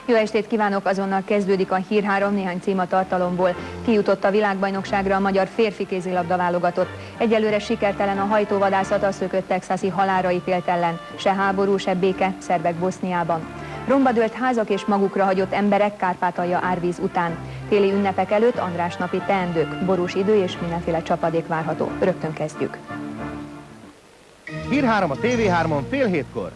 Jó estét kívánok, azonnal kezdődik a Hír 3, néhány cím a tartalomból. Kijutott a világbajnokságra a magyar férfi kézilabda válogatott. Egyelőre sikertelen a hajtóvadászat a szökött texasi halálra ítélt ellen. Se háború, se béke, szerbek Boszniában. Romba dőlt házak és magukra hagyott emberek Kárpátalja árvíz után. Téli ünnepek előtt Andrásnapi teendők, borús idő és mindenféle csapadék várható. Rögtön kezdjük. Hír 3 a TV3-on fél hétkor.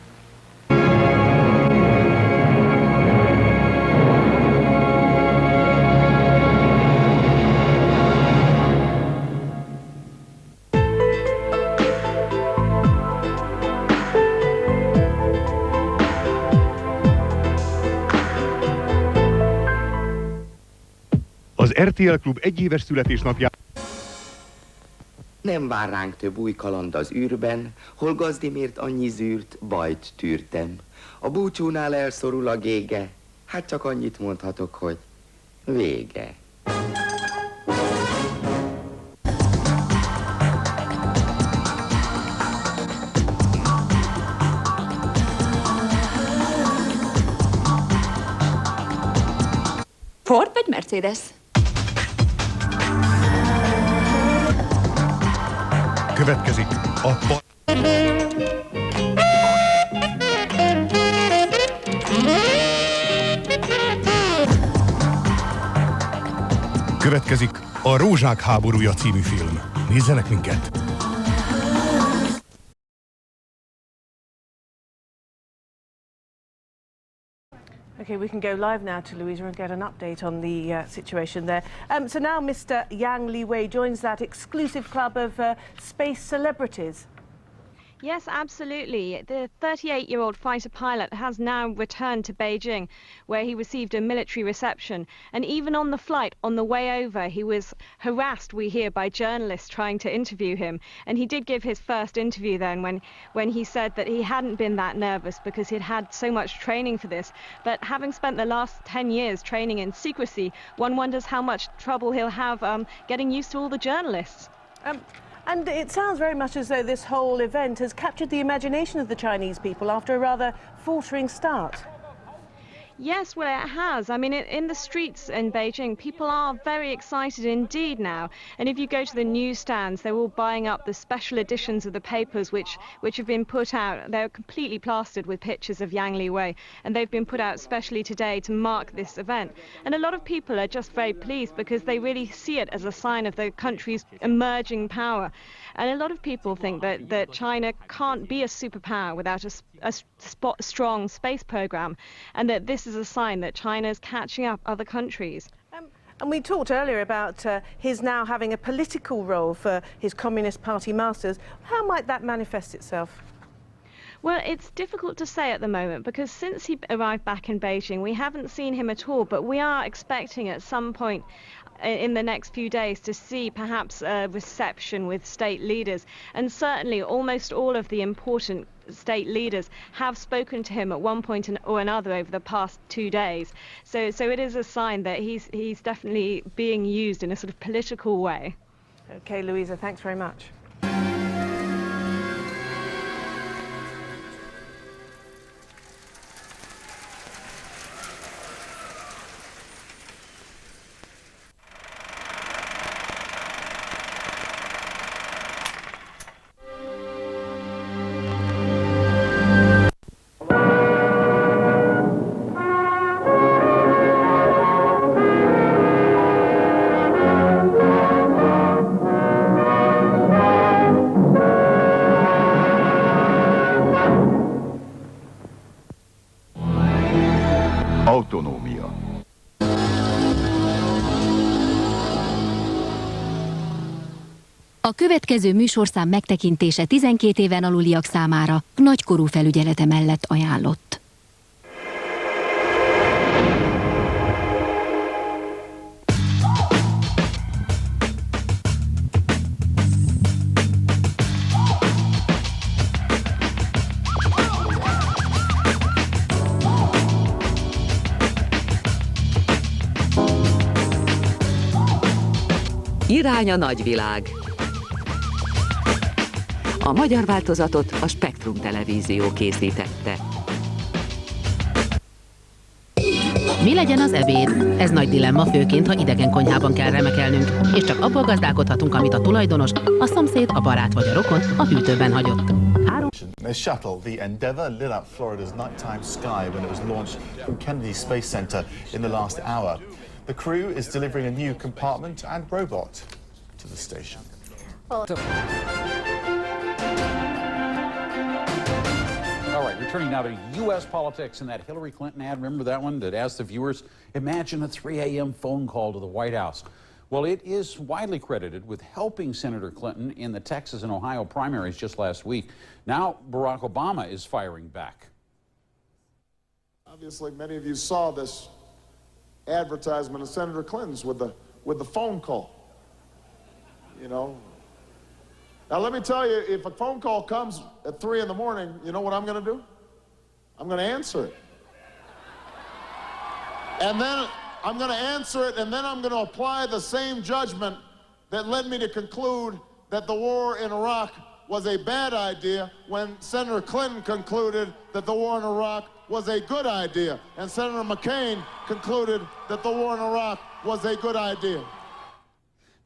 Az RTL Klub egyéves születésnapján nem vár ránk több új kaland az űrben, hol gazdimért annyi zűrt, bajt tűrtem. A búcsúnál elszorul a gége, hát csak annyit mondhatok, hogy vége. Ford vagy Mercedes? következik a Következik a Rózsák háborúja című film. Nézzenek minket! Okay, we can go live now to Louisa and get an update on the situation there. So now Mr. Yang Liwei joins that exclusive club of space celebrities. Yes, absolutely. The 38-year-old fighter pilot has now returned to Beijing, where he received a military reception. And even on the flight, on the way over, he was harassed, we hear, by journalists trying to interview him. And he did give his first interview then when he said that he hadn't been that nervous because he'd had so much training for this. But having spent the last 10 years training in secrecy, one wonders how much trouble he'll have getting used to all the journalists. And it sounds very much as though this whole event has captured the imagination of the Chinese people after a rather faltering start. Yes, well, it has. I mean, in the streets in Beijing, people are very excited indeed now. And if you go to the newsstands, they're all buying up the special editions of the papers which have been put out. They're completely plastered with pictures of Yang Liwei, and they've been put out specially today to mark this event. And a lot of people are just very pleased because they really see it as a sign of the country's emerging power. And a lot of people think that China can't be a superpower without a strong space program, and that this is a sign that China is catching up other countries. And we talked earlier about his now having a political role for his Communist Party masters. How might that manifest itself? Well, it's difficult to say at the moment because since he arrived back in Beijing, we haven't seen him at all, but we are expecting at some point in the next few days to see perhaps a reception with state leaders, and certainly almost all of the important state leaders have spoken to him at one point or another over the past 2 days. So it is a sign that he's definitely being used in a sort of political way. Okay, Louisa, thanks very much. Autonómia. A következő műsorszám megtekintése 12 éven aluliak számára nagykorú felügyelete mellett ajánlott. Irány a nagyvilág. A magyar változatot a Spektrum televízió készítette. Mi legyen az ebéd? Ez nagy dilemma, főként, ha idegen konyhában kell remekelnünk, és csak abból gazdálkodhatunk, amit a tulajdonos, a szomszéd, a barát vagy a rokon a hűtőben hagyott. A shuttle, the Endeavour, lit up Florida's nighttime sky when it was launched from Kennedy Space Center in the last hour. The crew is delivering a new compartment and robot to the station. All right, returning now to U.S. politics and that Hillary Clinton ad. Remember that one that asked the viewers, imagine a 3 a.m. phone call to the White House. Well, it is widely credited with helping Senator Clinton in the Texas and Ohio primaries just last week. Now, Barack Obama is firing back. Obviously, many of you saw this advertisement of Senator Clinton's with the phone call. You know. Now, let me tell you, if a phone call comes at 3 in the morning, you know what I'm going to do? I'm going to answer it. And then I'm going to answer it, and then I'm going to apply the same judgment that led me to conclude that the war in Iraq was a bad idea when Senator Clinton concluded that the war in Iraq was a good idea, and Senator McCain concluded that the war in Iraq was a good idea.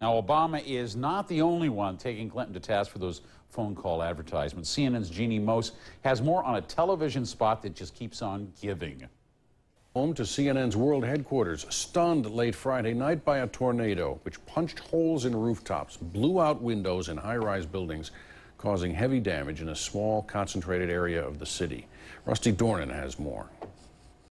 Now, Obama is not the only one taking Clinton to task for those phone call advertisements. CNN's Jeannie Mose has more on a television spot that just keeps on giving. Home to CNN's world headquarters, stunned late Friday night by a tornado, which punched holes in rooftops, blew out windows in high-rise buildings, causing heavy damage in a small, concentrated area of the city. Rusty Dornan has more.